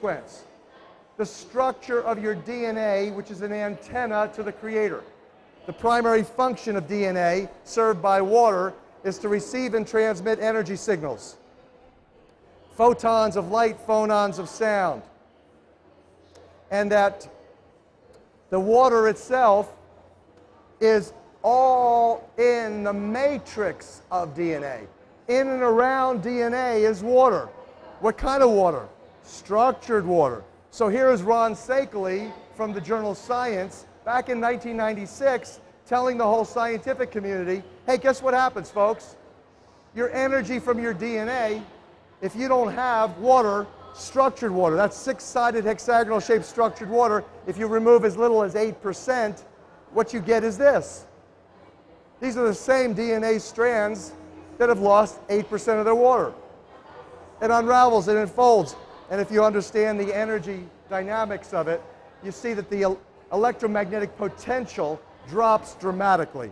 sequence. The structure of your DNA, which is an antenna to the Creator. The primary function of DNA, served by water, is to receive and transmit energy signals. Photons of light, phonons of sound. And that the water itself is all in the matrix of DNA. In and around DNA is water. What kind of water? Structured water. So here is Ron Sakeley from the journal Science back in 1996 telling the whole scientific community, hey, guess what happens, folks? Your energy from your DNA, if you don't have water, structured water, that's six-sided hexagonal shaped structured water, if you remove as little as 8%, what you get is this. These are the same DNA strands that have lost 8% of their water. It unravels, it unfolds. And if you understand the energy dynamics of it, you see that the electromagnetic potential drops dramatically.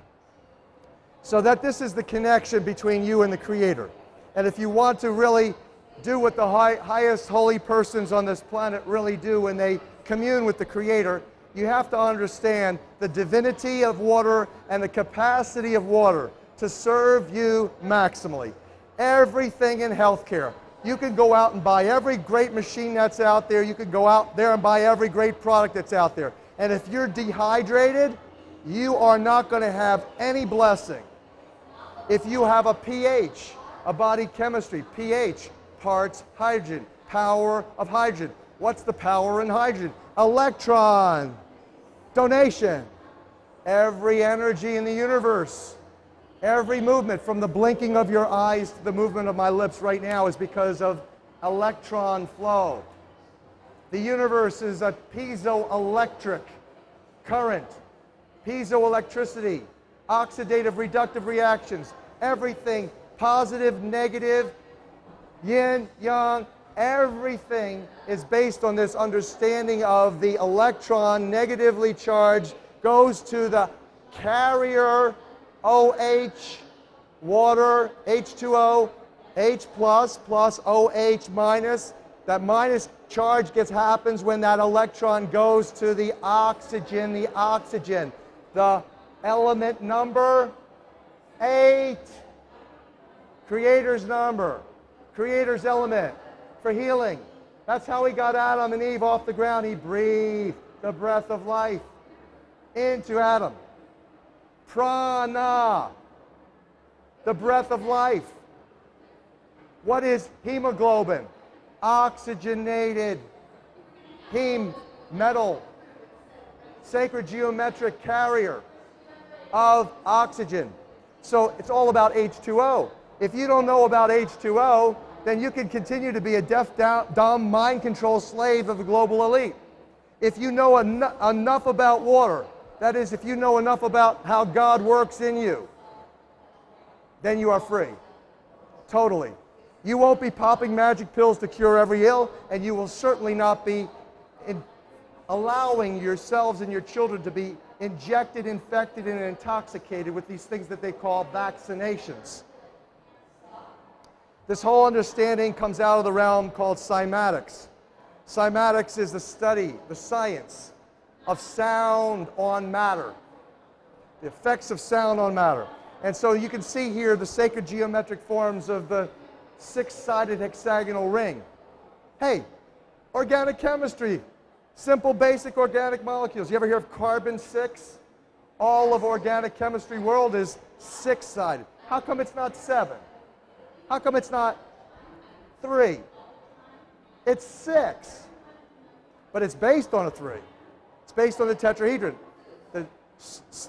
So that this is the connection between you and the Creator. And if you want to really do what the highest holy persons on this planet really do when they commune with the Creator, you have to understand the divinity of water and the capacity of water to serve you maximally. Everything in healthcare. You can go out and buy every great machine that's out there. You can go out there and buy every great product that's out there. And if you're dehydrated, you are not going to have any blessing. If you have a pH, a body chemistry, pH, parts hydrogen, power of hydrogen. What's the power in hydrogen? Electron donation. Every energy in the universe, every movement from the blinking of your eyes to the movement of my lips right now is because of electron flow. The universe is a piezoelectric current, piezoelectricity, oxidative reductive reactions, everything, positive, negative, yin, yang, everything is based on this understanding of the electron negatively charged goes to the carrier OH, water, H2O, H plus OH minus. That minus charge happens when that electron goes to the oxygen, the element number 8, Creator's number, Creator's element for healing. That's how he got Adam and Eve off the ground. He breathed the breath of life into Adam. Prana, the breath of life. What is hemoglobin? Oxygenated heme, metal, sacred geometric carrier of oxygen. So it's all about H2O. If you don't know about H2O, then you can continue to be a deaf, dumb, mind control slave of the global elite. If you know enough about water, that is, if you know enough about how God works in you, then you are free. Totally. You won't be popping magic pills to cure every ill, and you will certainly not be allowing yourselves and your children to be injected, infected, and intoxicated with these things that they call vaccinations. This whole understanding comes out of the realm called cymatics. Cymatics is the study, the science of sound on matter, the effects of sound on matter. And so you can see here the sacred geometric forms of the six-sided hexagonal ring. Hey, organic chemistry, simple basic organic molecules. You ever hear of carbon-6? All of organic chemistry world is six-sided. How come it's not 7? How come it's not 3? It's 6. But it's based on a 3. It's based on the tetrahedron.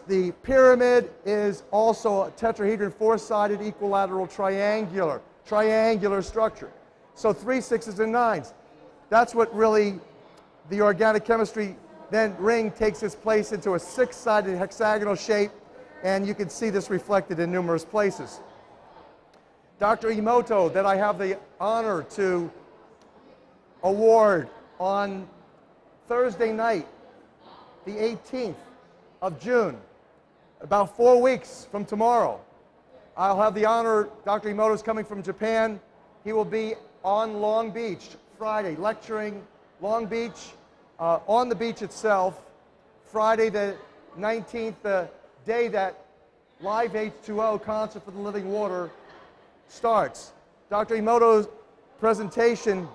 The pyramid is also a tetrahedron, four-sided, equilateral, triangular structure. So 3, 6s, and 9s. That's what really the organic chemistry then ring takes its place into a six-sided hexagonal shape, and you can see this reflected in numerous places. Dr. Emoto, that I have the honor to award on Thursday night, the 18th of June, about 4 weeks from tomorrow. I'll have the honor, Dr. Emoto is coming from Japan. He will be on Long Beach Friday lecturing Long Beach, on the beach itself, Friday the 19th, the day that Live H2O, Concert for the Living Water, starts. Dr. Emoto's presentation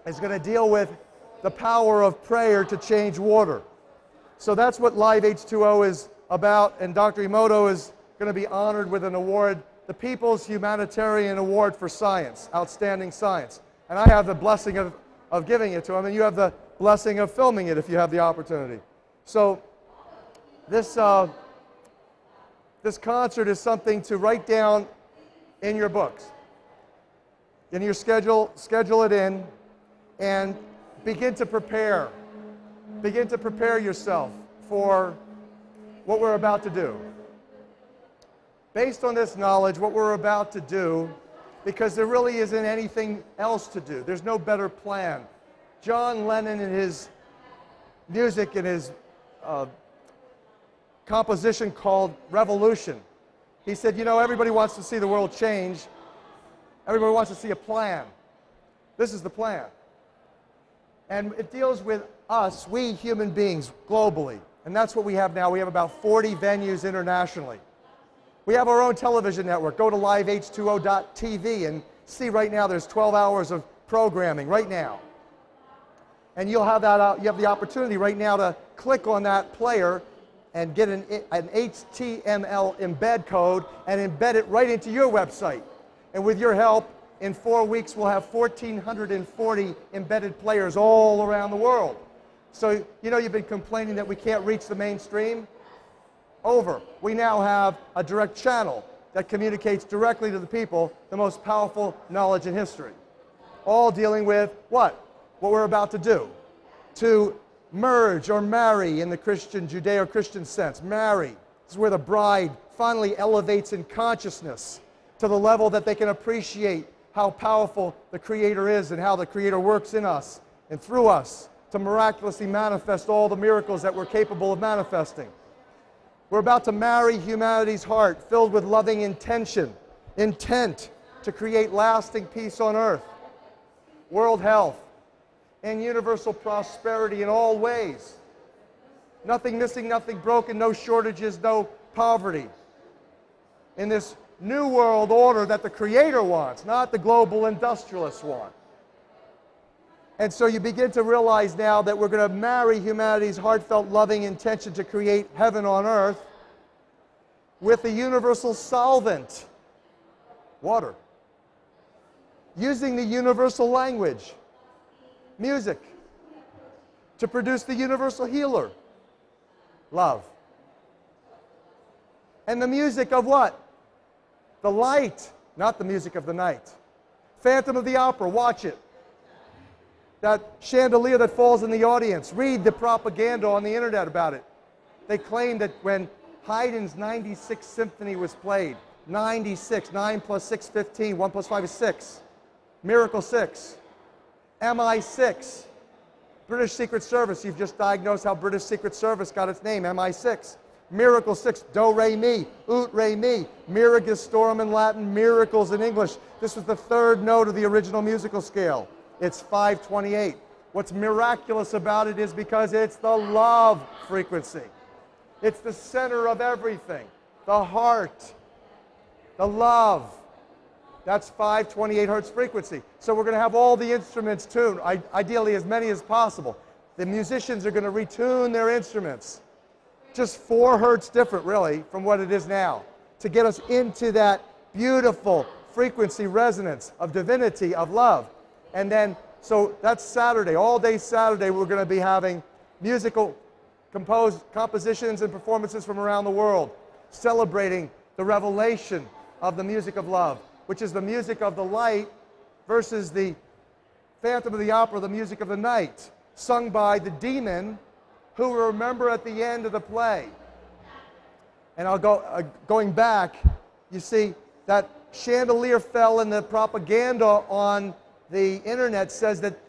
is going to deal with the power of prayer to change water. So that's what Live H2O is about, and Dr. Emoto is going to be honored with an award, the People's Humanitarian Award for Science, Outstanding Science. And I have the blessing of giving it to him, and you have the blessing of filming it if you have the opportunity. So this concert is something to write down in your books, in your schedule it in, and begin to prepare. Begin to prepare yourself for what we're about to do. Based on this knowledge, what we're about to do, because there really isn't anything else to do. There's no better plan. John Lennon, in his music, in his composition called Revolution, he said, you know, everybody wants to see the world change. Everybody wants to see a plan. This is the plan. And it deals with us, we human beings, globally. And that's what we have now. We have about 40 venues internationally. We have our own television network. Go to liveh2o.tv and see right now there's 12 hours of programming right now. And you'll have that, you have the opportunity right now to click on that player and get an HTML embed code and embed it right into your website. And with your help, in 4 weeks, we'll have 1,440 embedded players all around the world. So, you know, you've been complaining that we can't reach the mainstream? Over. We now have a direct channel that communicates directly to the people the most powerful knowledge in history. All dealing with what? What we're about to do. To merge or marry in the Christian, Judeo-Christian sense. Marry. This is where the bride finally elevates in consciousness to the level that they can appreciate how powerful the Creator is and how the Creator works in us and through us to miraculously manifest all the miracles that we're capable of manifesting. We're about to marry humanity's heart filled with loving intention, intent to create lasting peace on earth, world health, and universal prosperity in all ways. Nothing missing, nothing broken, no shortages, no poverty. In this new world order that the Creator wants, not the global industrialists want. And so you begin to realize now that we're going to marry humanity's heartfelt loving intention to create heaven on earth with the universal solvent, water. Using the universal language, music, to produce the universal healer, love. And the music of what? The light, not the music of the night. Phantom of the Opera, watch it. That chandelier that falls in the audience, read the propaganda on the internet about it. They claim that when Haydn's 96th Symphony was played, 96, 9 plus 6, 15, 1 plus 5 is 6. Miracle 6. MI6. British Secret Service, you've just diagnosed how British Secret Service got its name, MI6. Miracle 6, do, re, mi, ut, re, mi. Miragistorum in Latin, miracles in English. This was the third note of the original musical scale. It's 528. What's miraculous about it is because it's the love frequency. It's the center of everything. The heart, the love. That's 528 Hertz frequency. So we're going to have all the instruments tuned, ideally as many as possible. The musicians are going to retune their instruments. Just 4 Hertz different, really, from what it is now, to get us into that beautiful frequency resonance of divinity, of love. And then, so that's Saturday. All day Saturday, we're going to be having musical compositions and performances from around the world, celebrating the revelation of the music of love, which is the music of the light versus the Phantom of the Opera, the music of the night, sung by the demon who we remember at the end of the play. And I'll go, going back, you see, that chandelier fell, and the propaganda on the internet says that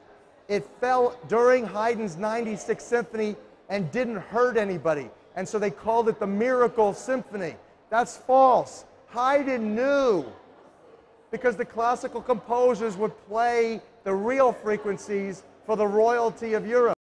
it fell during Haydn's 96th Symphony and didn't hurt anybody. And so they called it the Miracle Symphony. That's false. Haydn knew, because the classical composers would play the real frequencies for the royalty of Europe.